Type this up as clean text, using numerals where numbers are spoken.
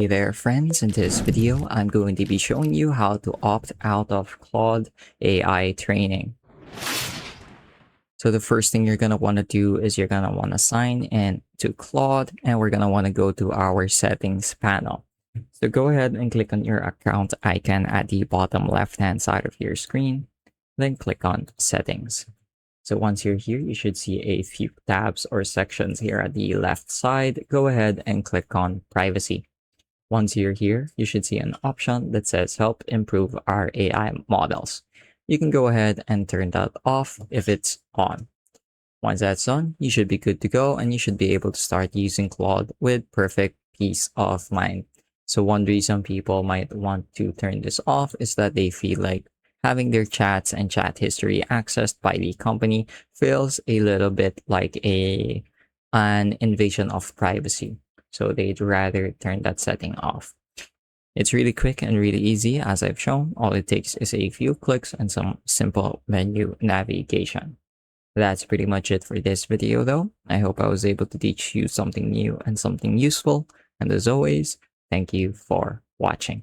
Hey there friends, in this video I'm going to be showing you how to opt out of Claude AI training. So the first thing you're going to want to do is you're going to want to sign in to Claude, and we're going to want to go to our settings panel. So go ahead and click on your account icon at the bottom left hand side of your screen, then click on settings. So once you're here, you should see a few tabs or sections here at the left side. Go ahead and click on privacy. Once you're here, you should see an option that says help improve our AI models. You can go ahead and turn that off if it's on. Once that's on, you should be good to go and you should be able to start using Claude with perfect peace of mind. So one reason people might want to turn this off is that they feel like having their chats and chat history accessed by the company feels a little bit like an invasion of privacy. So they'd rather turn that setting off. It's really quick and really easy, as I've shown. All it takes is a few clicks and some simple menu navigation. That's pretty much it for this video though. I hope I was able to teach you something new and something useful. And as always, thank you for watching.